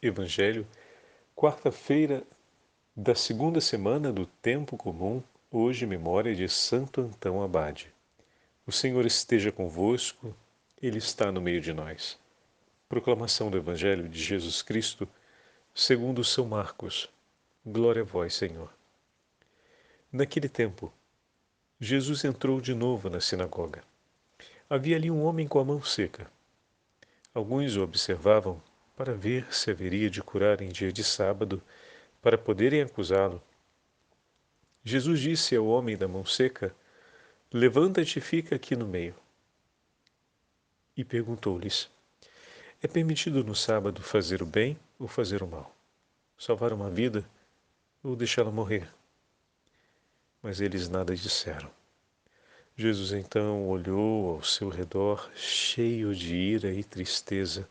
Evangelho, quarta-feira da segunda semana do Tempo Comum, hoje memória de Santo Antão Abade. O Senhor esteja convosco, Ele está no meio de nós. Proclamação do Evangelho de Jesus Cristo, segundo São Marcos. Glória a vós, Senhor. Naquele tempo, Jesus entrou de novo na sinagoga. Havia ali um homem com a mão seca. Alguns o observavam para ver se haveria de curar em dia de sábado, para poderem acusá-lo. Jesus disse ao homem da mão seca: Levanta-te e fica aqui no meio. E perguntou-lhes: É permitido no sábado fazer o bem ou fazer o mal? Salvar uma vida ou deixá-la morrer? Mas eles nada disseram. Jesus então olhou ao seu redor, cheio de ira e tristeza,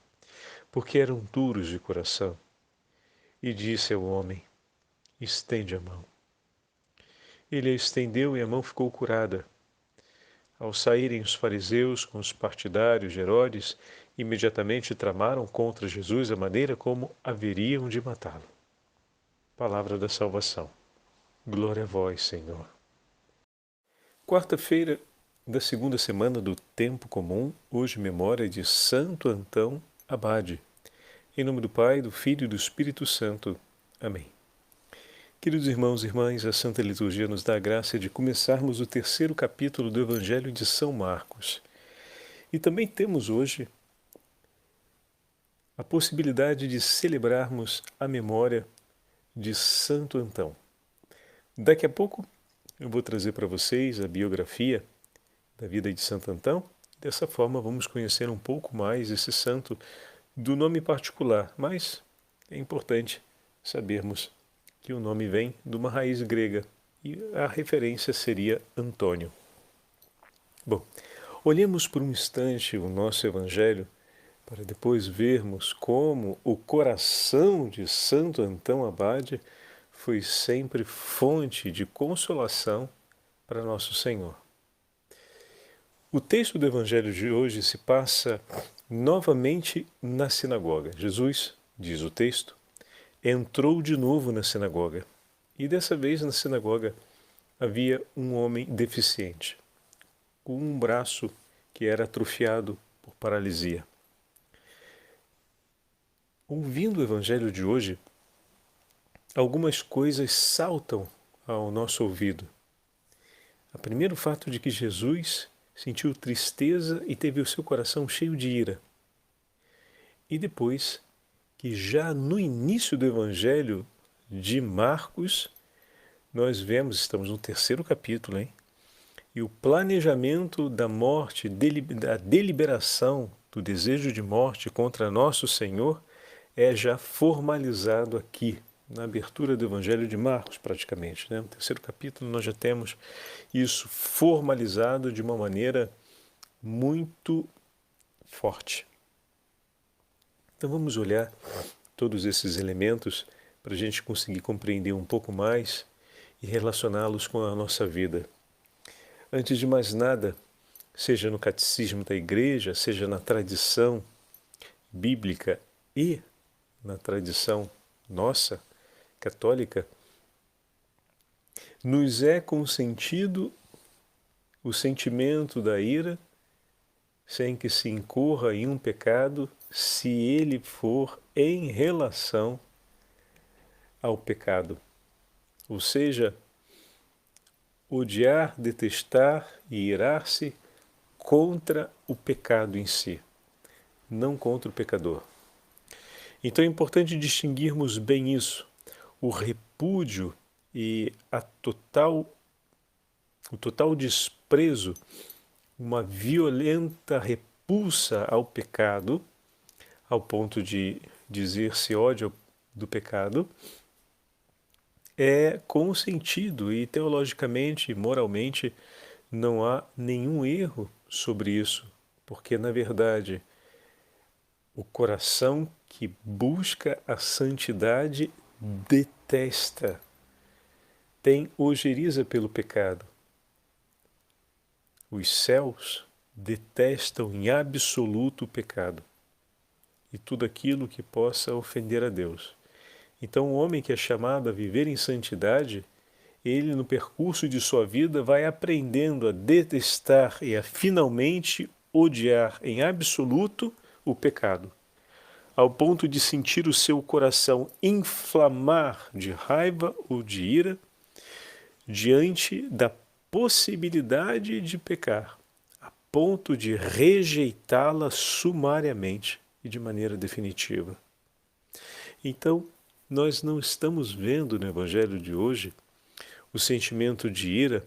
porque eram duros de coração, e disse ao homem: Estende a mão. Ele a estendeu e a mão ficou curada. Ao saírem os fariseus com os partidários de Herodes, imediatamente tramaram contra Jesus a maneira como haveriam de matá-lo. Palavra da salvação. Glória a vós, Senhor. Quarta-feira da segunda semana do Tempo Comum, hoje memória de Santo Antão Abade. Em nome do Pai, do Filho e do Espírito Santo. Amém. Queridos irmãos e irmãs, a Santa Liturgia nos dá a graça de começarmos o terceiro capítulo do Evangelho de São Marcos. E também temos hoje a possibilidade de celebrarmos a memória de Santo Antão. Daqui a pouco eu vou trazer para vocês a biografia da vida de Santo Antão. Dessa forma vamos conhecer um pouco mais esse santo do nome particular, mas é importante sabermos que o nome vem de uma raiz grega e a referência seria Antônio. Bom, olhemos por um instante o nosso Evangelho para depois vermos como o coração de Santo Antão Abade foi sempre fonte de consolação para nosso Senhor. O texto do Evangelho de hoje se passa novamente na sinagoga. Jesus, diz o texto, entrou de novo na sinagoga. E dessa vez na sinagoga havia um homem deficiente, com um braço que era atrofiado por paralisia. Ouvindo o Evangelho de hoje, algumas coisas saltam ao nosso ouvido. O primeiro fato de que Jesus sentiu tristeza e teve o seu coração cheio de ira. E depois, que já no início do Evangelho de Marcos, nós vemos, estamos no terceiro capítulo, hein? E o planejamento da morte, da deliberação do desejo de morte contra nosso Senhor é já formalizado aqui, na abertura do Evangelho de Marcos, praticamente. No terceiro capítulo nós já temos isso formalizado de uma maneira muito forte. Então vamos olhar todos esses elementos para a gente conseguir compreender um pouco mais e relacioná-los com a nossa vida. Antes de mais nada, seja no catecismo da Igreja, seja na tradição bíblica e na tradição nossa, católica, nos é consentido o sentimento da ira sem que se incorra em um pecado, se ele for em relação ao pecado. Ou seja, odiar, detestar e irar-se contra o pecado em si, não contra o pecador. Então é importante distinguirmos bem isso, o repúdio e o total desprezo, uma violenta repulsa ao pecado, ao ponto de dizer-se ódio do pecado, é consentido e teologicamente, moralmente, não há nenhum erro sobre isso, porque na verdade o coração que busca a santidade detesta, tem ojeriza pelo pecado. Os céus detestam em absoluto o pecado. e tudo aquilo que possa ofender a Deus. Então, o homem que é chamado a viver em santidade, ele no percurso de sua vida vai aprendendo a detestar e a finalmente odiar em absoluto o pecado, ao ponto de sentir o seu coração inflamar de raiva ou de ira diante da possibilidade de pecar, a ponto de rejeitá-la sumariamente e de maneira definitiva. Então, nós não estamos vendo no Evangelho de hoje o sentimento de ira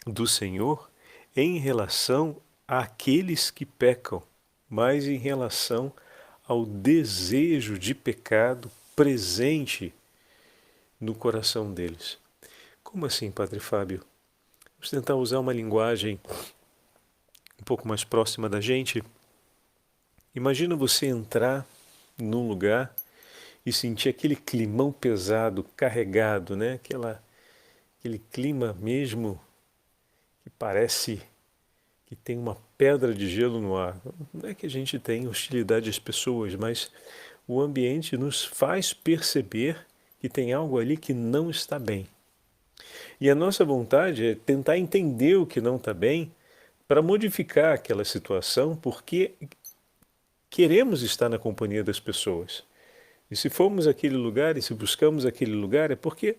do Senhor em relação àqueles que pecam, mas em relação ao desejo de pecado presente no coração deles. Como assim, Padre Fábio? Vamos tentar usar uma linguagem um pouco mais próxima da gente. Imagina você entrar num lugar e sentir aquele climão pesado, carregado, né? Aquele clima mesmo que parece que tem uma pedra de gelo no ar. Não é que a gente tem hostilidade às pessoas, mas o ambiente nos faz perceber que tem algo ali que não está bem. E a nossa vontade é tentar entender o que não está bem para modificar aquela situação, porque queremos estar na companhia das pessoas. E se formos àquele lugar e se buscamos aquele lugar, é porque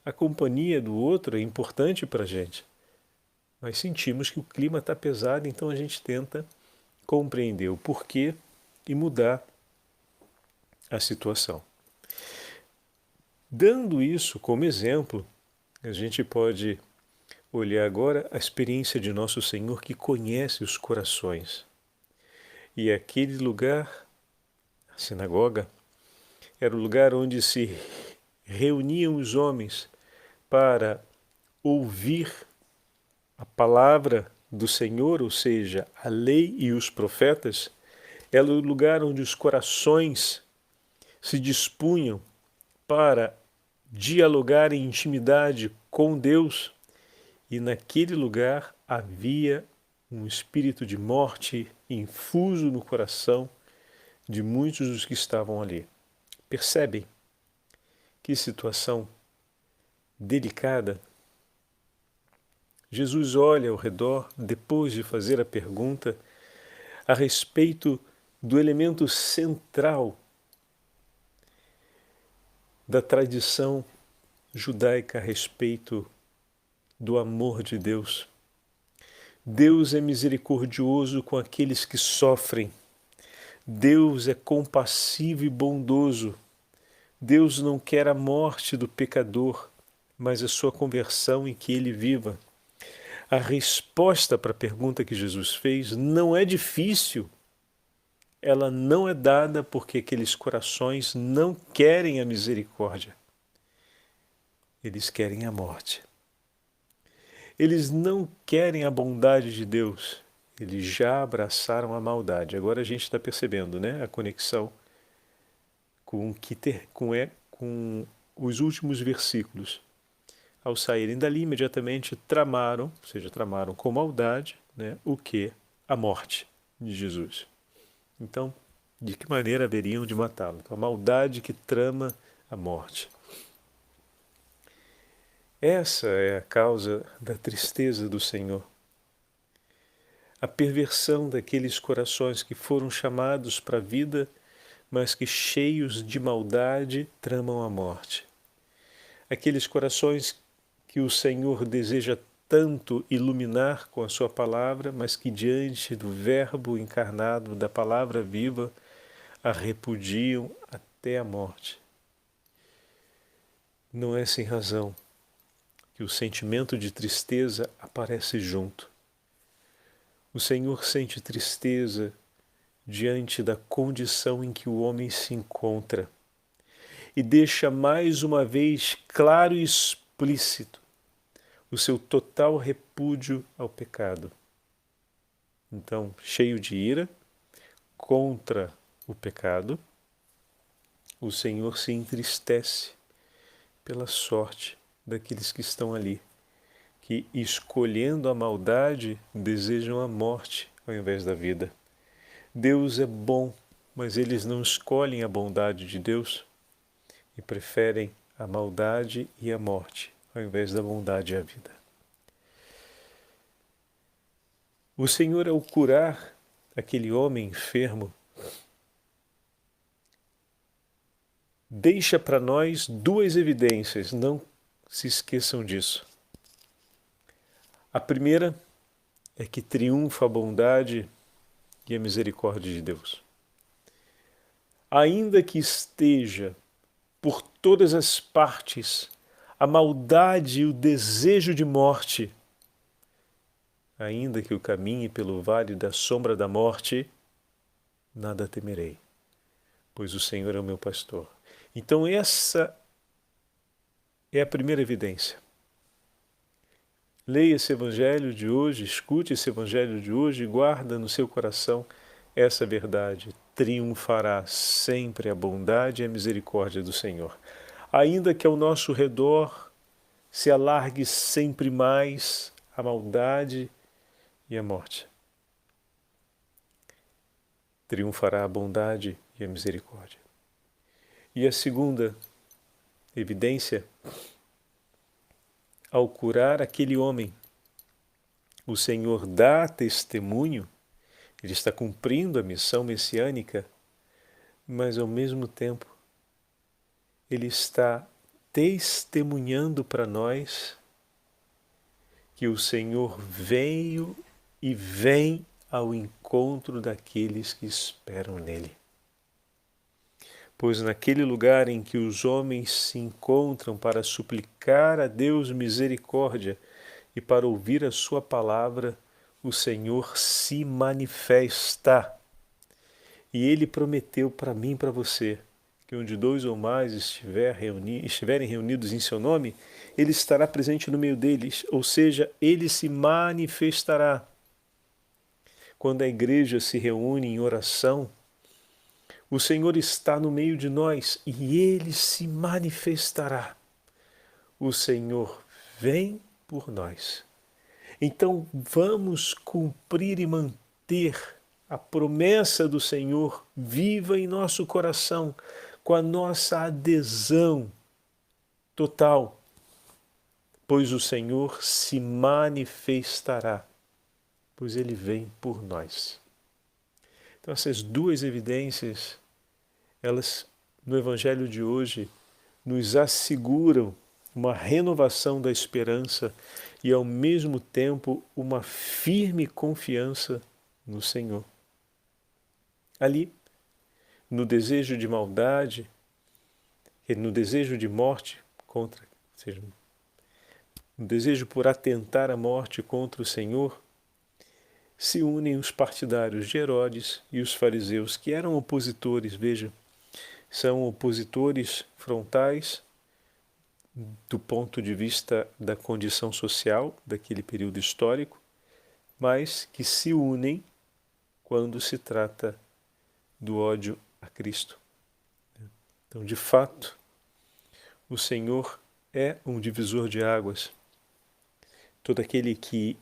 a companhia do outro é importante para a gente. Mas sentimos que o clima está pesado, então a gente tenta compreender o porquê e mudar a situação. Dando isso como exemplo, a gente pode olhar agora a experiência de nosso Senhor que conhece os corações. E aquele lugar, a sinagoga, era o lugar onde se reuniam os homens para ouvir a palavra do Senhor, ou seja, a lei e os profetas. Era o lugar onde os corações se dispunham para dialogar em intimidade com Deus, e naquele lugar havia um espírito de morte infuso no coração de muitos dos que estavam ali. Percebem que situação delicada? Jesus olha ao redor depois de fazer a pergunta a respeito do elemento central da tradição judaica a respeito do amor de Deus. Deus é misericordioso com aqueles que sofrem. Deus é compassivo e bondoso. Deus não quer a morte do pecador, mas a sua conversão e que ele viva. A resposta para a pergunta que Jesus fez não é difícil. Ela não é dada porque aqueles corações não querem a misericórdia. Eles querem a morte. Eles não querem a bondade de Deus. Eles já abraçaram a maldade. Agora a gente está percebendo, né, a conexão com os últimos versículos. Ao saírem dali, imediatamente tramaram, ou seja, tramaram com maldade, né, o que? A morte de Jesus. Então, de que maneira haveriam de matá-lo? Então, a maldade que trama a morte. Essa é a causa da tristeza do Senhor. A perversão daqueles corações que foram chamados para a vida, mas que cheios de maldade tramam a morte. Aqueles corações que o Senhor deseja tanto iluminar com a sua palavra, mas que diante do Verbo encarnado, da palavra viva, a repudiam até a morte. Não é sem razão que o sentimento de tristeza aparece junto. O Senhor sente tristeza diante da condição em que o homem se encontra e deixa mais uma vez claro e explícito o seu total repúdio ao pecado. Então, cheio de ira contra o pecado, o Senhor se entristece pela sorte daqueles que estão ali, que, escolhendo a maldade, desejam a morte ao invés da vida. Deus é bom mas eles não escolhem a bondade de Deus e preferem a maldade e a morte, ao invés da bondade e a vida. O Senhor, ao curar aquele homem enfermo, deixa para nós duas evidências, não se esqueçam disso. A primeira é que triunfa a bondade e a misericórdia de Deus. Ainda que esteja por todas as partes a maldade e o desejo de morte, ainda que eu caminhe pelo vale da sombra da morte, nada temerei, pois o Senhor é o meu pastor. Então essa é a primeira evidência. Leia esse evangelho de hoje, escute esse evangelho de hoje e guarda no seu coração essa verdade. Triunfará sempre a bondade e a misericórdia do Senhor. Ainda que ao nosso redor se alargue sempre mais a maldade e a morte, triunfará a bondade e a misericórdia. E a segunda evidência, ao curar aquele homem, o Senhor dá testemunho, ele está cumprindo a missão messiânica, mas ao mesmo tempo ele está testemunhando para nós que o Senhor veio e vem ao encontro daqueles que esperam nele. Pois naquele lugar em que os homens se encontram para suplicar a Deus misericórdia e para ouvir a sua palavra, o Senhor se manifesta. E Ele prometeu para mim e para você que onde dois ou mais estiverem reunidos em seu nome, Ele estará presente no meio deles, ou seja, Ele se manifestará. Quando a igreja se reúne em oração, o Senhor está no meio de nós e Ele se manifestará. O Senhor vem por nós. Então vamos cumprir e manter a promessa do Senhor viva em nosso coração, com a nossa adesão total, pois o Senhor se manifestará, pois Ele vem por nós. Então essas duas evidências, elas no Evangelho de hoje nos asseguram uma renovação da esperança e ao mesmo tempo uma firme confiança no Senhor. Ali, no desejo de maldade, no desejo de morte ou seja, no desejo por atentar à morte contra o Senhor, se unem os partidários de Herodes e os fariseus, que eram opositores, veja, são opositores frontais do ponto de vista da condição social daquele período histórico, mas que se unem quando se trata do ódio a Cristo. Então, de fato, o Senhor é um divisor de águas. Todo aquele que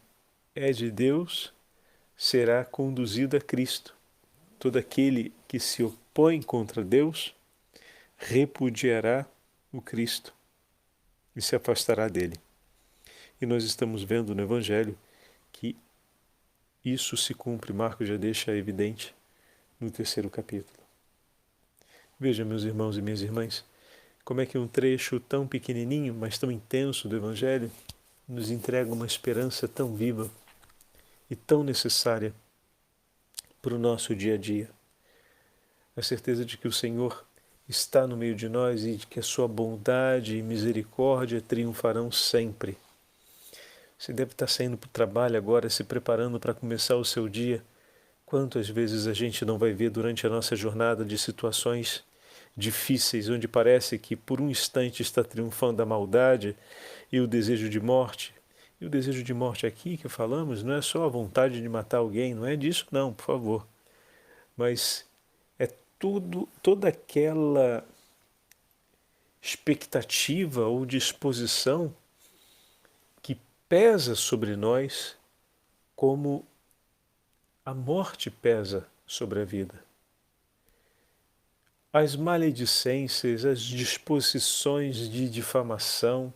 é de Deus será conduzido a Cristo. Todo aquele que se opõe contra Deus repudiará o Cristo e se afastará dele. E nós estamos vendo no Evangelho que isso se cumpre. Marcos já deixa evidente no 3º capítulo. Veja, meus irmãos e minhas irmãs, como é que um trecho tão pequenininho, mas tão intenso do Evangelho nos entrega uma esperança tão viva e tão necessária para o nosso dia a dia. A certeza de que o Senhor está no meio de nós e de que a sua bondade e misericórdia triunfarão sempre. Você deve estar saindo para o trabalho agora, se preparando para começar o seu dia. Quantas vezes a gente não vai ver durante a nossa jornada de situações difíceis, onde parece que por um instante está triunfando a maldade e o desejo de morte. E o desejo de morte aqui que falamos não é só a vontade de matar alguém, não é disso não, por favor. Mas é toda aquela expectativa ou disposição que pesa sobre nós como a morte pesa sobre a vida. as maledicências, as disposições de difamação,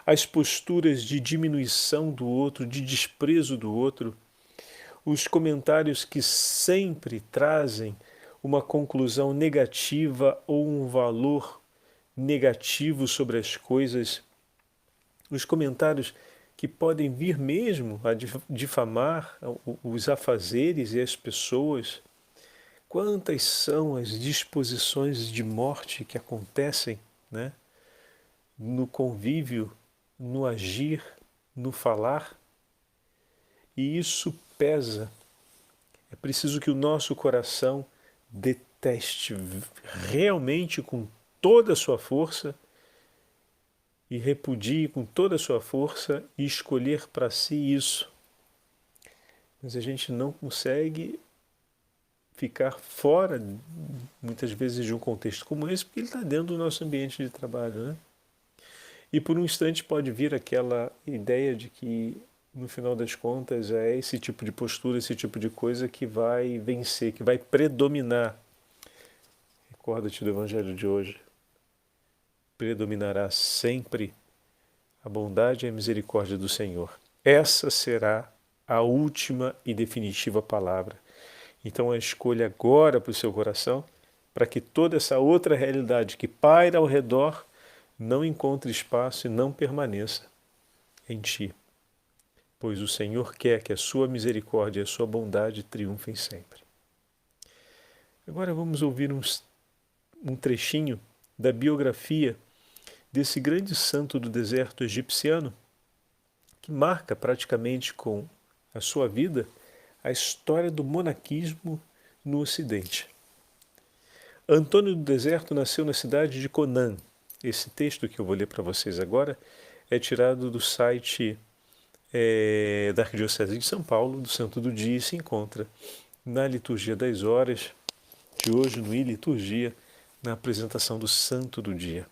as posturas de diminuição do outro, de desprezo do outro, os comentários que sempre trazem uma conclusão negativa ou um valor negativo sobre as coisas, os comentários que podem vir mesmo a difamar os afazeres e as pessoas. Quantas são as disposições de morte que acontecem, né? No convívio, no agir, no falar? E isso pesa. É preciso que o nosso coração deteste realmente com toda a sua força e repudie com toda a sua força e escolher para si isso. Mas a gente não consegue ficar fora, muitas vezes, de um contexto como esse, porque ele está dentro do nosso ambiente de trabalho, né? E por um instante pode vir aquela ideia de que, no final das contas, é esse tipo de postura, esse tipo de coisa que vai vencer, que vai predominar. Recorda-te do Evangelho de hoje. Predominará sempre a bondade e a misericórdia do Senhor. Essa será a última e definitiva palavra. Então a escolha agora para o seu coração, para que toda essa outra realidade que paira ao redor não encontre espaço e não permaneça em ti. Pois o Senhor quer que a sua misericórdia e a sua bondade triunfem sempre. Agora vamos ouvir um trechinho da biografia desse grande santo do deserto egipciano, que marca praticamente com a sua vida a história do monaquismo no Ocidente. Antônio do Deserto nasceu na cidade de Conan. Esse texto que eu vou ler para vocês agora é tirado do site da Arquidiocese de São Paulo, do Santo do Dia, e se encontra na Liturgia das Horas de hoje, no I-Liturgia, na apresentação do Santo do Dia.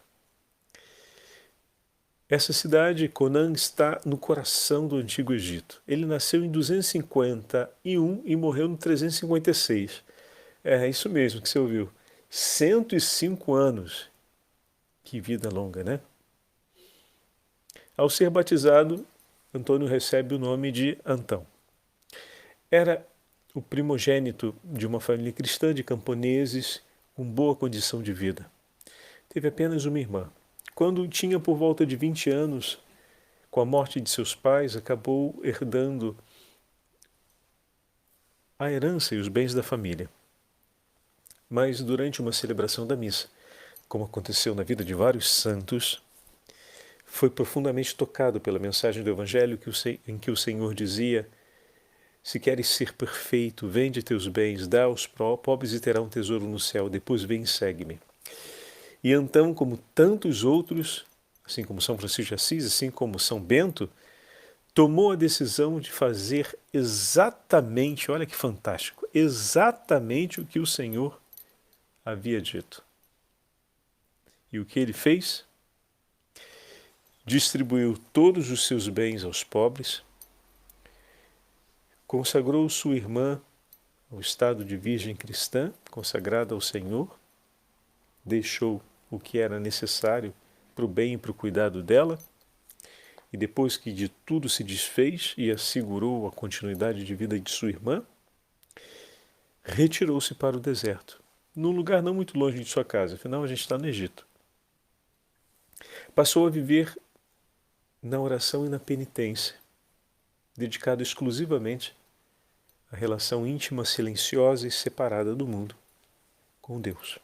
Essa cidade, Conan, está no coração do Antigo Egito. Ele nasceu em 251 e morreu em 356. É isso mesmo que você ouviu. 105 anos. Que vida longa, né? Ao ser batizado, Antônio recebe o nome de Antão. Era o primogênito de uma família cristã de camponeses com boa condição de vida. Teve apenas uma irmã. Quando tinha por volta de 20 anos, com a morte de seus pais, acabou herdando a herança e os bens da família. Mas durante uma celebração da missa, como aconteceu na vida de vários santos, foi profundamente tocado pela mensagem do Evangelho em que o Senhor dizia: se queres ser perfeito, vende teus bens, dá aos pobres e terá um tesouro no céu, depois vem e segue-me. E então, como tantos outros, assim como São Francisco de Assis, assim como São Bento, tomou a decisão de fazer exatamente, olha que fantástico, exatamente o que o Senhor havia dito. E o que ele fez? Distribuiu todos os seus bens aos pobres, consagrou sua irmã ao estado de virgem cristã, consagrada ao Senhor, deixou o que era necessário para o bem e para o cuidado dela, e depois que de tudo se desfez e assegurou a continuidade de vida de sua irmã, retirou-se para o deserto, num lugar não muito longe de sua casa, afinal a gente está no Egito. Passou a viver na oração e na penitência, dedicado exclusivamente à relação íntima, silenciosa e separada do mundo com Deus.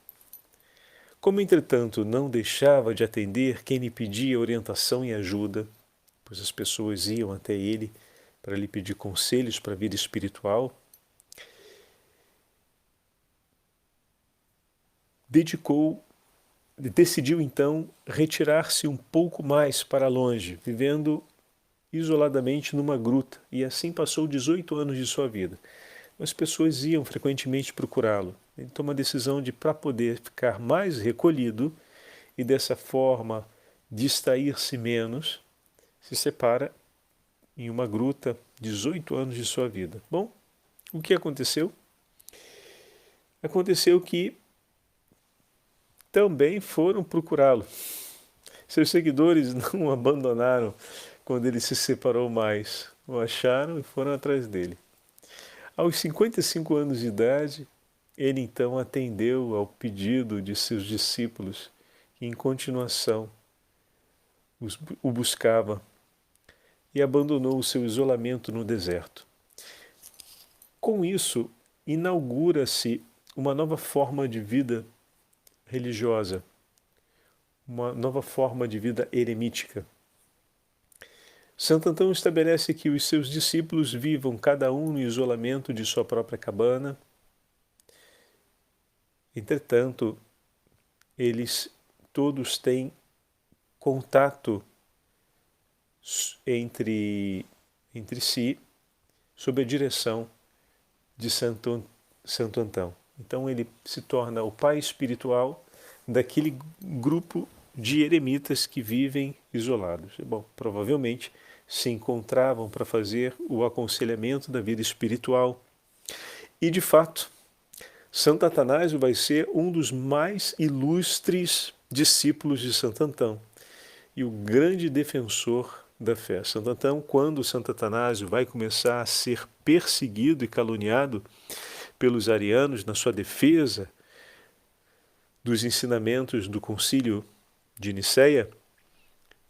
Como, entretanto, não deixava de atender quem lhe pedia orientação e ajuda, pois as pessoas iam até ele para lhe pedir conselhos para a vida espiritual, decidiu então retirar-se um pouco mais para longe, vivendo isoladamente numa gruta, e assim passou 18 anos de sua vida. As pessoas iam frequentemente procurá-lo. Ele toma a decisão de, para poder ficar mais recolhido e dessa forma distrair-se menos, se separa em uma gruta 18 anos de sua vida. Bom, o que aconteceu? Aconteceu que também foram procurá-lo. Seus seguidores não o abandonaram quando ele se separou mais. O acharam e foram atrás dele. Aos 55 anos de idade, ele então atendeu ao pedido de seus discípulos, que em continuação o buscava, e abandonou o seu isolamento no deserto. Com isso, inaugura-se uma nova forma de vida religiosa, uma nova forma de vida eremítica. Santo Antão estabelece que os seus discípulos vivam cada um no isolamento de sua própria cabana. Entretanto, eles todos têm contato entre si sob a direção de Santo Antão. Então ele se torna o pai espiritual daquele grupo de eremitas que vivem isolados. Bom, provavelmente se encontravam para fazer o aconselhamento da vida espiritual. E, de fato, Santo Atanásio vai ser um dos mais ilustres discípulos de Santo Antão e o grande defensor da fé. Santo Antão, quando Santo Atanásio vai começar a ser perseguido e caluniado pelos arianos na sua defesa dos ensinamentos do Concílio de Nicéia,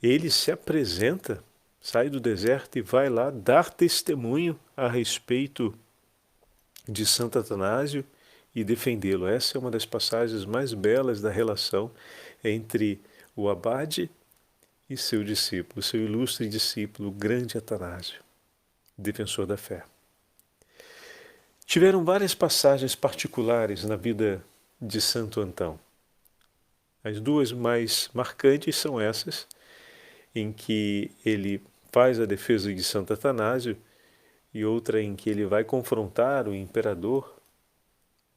ele se apresenta, sai do deserto e vai lá dar testemunho a respeito de Santo Atanásio e defendê-lo. Essa é uma das passagens mais belas da relação entre o abade e seu discípulo, seu ilustre discípulo, o grande Atanásio, defensor da fé. Tiveram várias passagens particulares na vida de Santo Antão. As duas mais marcantes são essas, em que ele faz a defesa de Santo Atanásio e outra em que ele vai confrontar o imperador,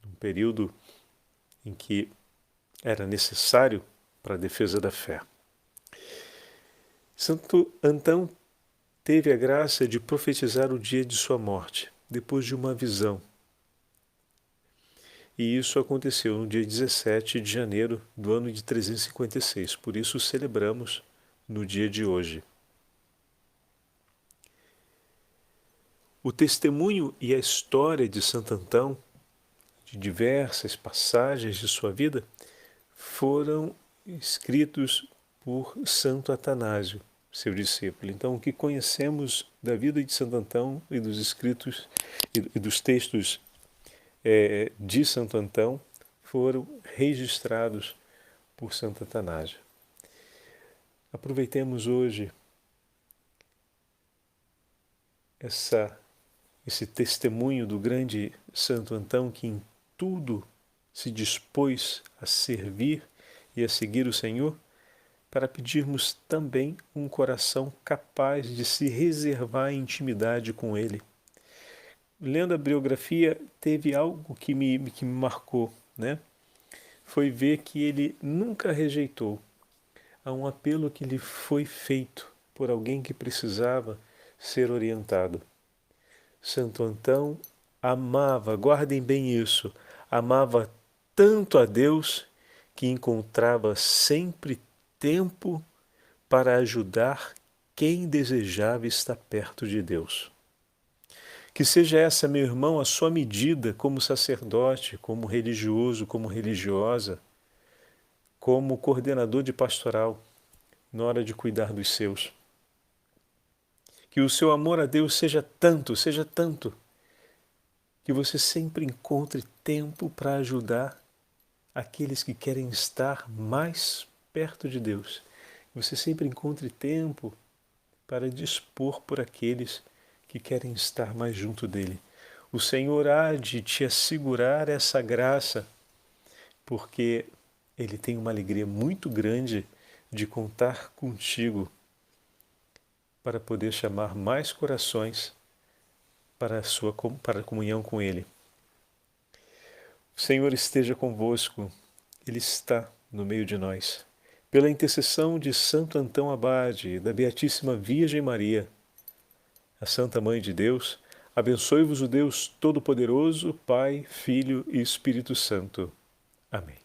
num período em que era necessário para a defesa da fé. Santo Antão teve a graça de profetizar o dia de sua morte, depois de uma visão. E isso aconteceu no dia 17 de janeiro do ano de 356, por isso o celebramos no dia de hoje. O testemunho e a história de Santo Antão, de diversas passagens de sua vida, foram escritos por Santo Atanásio, seu discípulo. Então, o que conhecemos da vida de Santo Antão e dos escritos e dos textos de Santo Antão foram registrados por Santo Atanásio. Aproveitemos hoje esse testemunho do grande Santo Antão, que em tudo se dispôs a servir e a seguir o Senhor, para pedirmos também um coração capaz de se reservar em intimidade com Ele. Lendo a biografia, teve algo que me marcou, né? Foi ver que ele nunca rejeitou a um apelo que lhe foi feito por alguém que precisava ser orientado. Santo Antão amava, guardem bem isso, amava tanto a Deus que encontrava sempre tempo para ajudar quem desejava estar perto de Deus. Que seja essa, meu irmão, a sua medida como sacerdote, como religioso, como religiosa, como coordenador de pastoral, na hora de cuidar dos seus. Que o seu amor a Deus seja tanto, que você sempre encontre tempo para ajudar aqueles que querem estar mais perto de Deus. Que você sempre encontre tempo para dispor por aqueles que querem estar mais junto dele. O Senhor há de te assegurar essa graça, porque Ele tem uma alegria muito grande de contar contigo para poder chamar mais corações para a comunhão com Ele. O Senhor esteja convosco, Ele está no meio de nós. Pela intercessão de Santo Antão Abade e da Beatíssima Virgem Maria, a Santa Mãe de Deus, abençoe-vos o Deus Todo-Poderoso, Pai, Filho e Espírito Santo. Amém.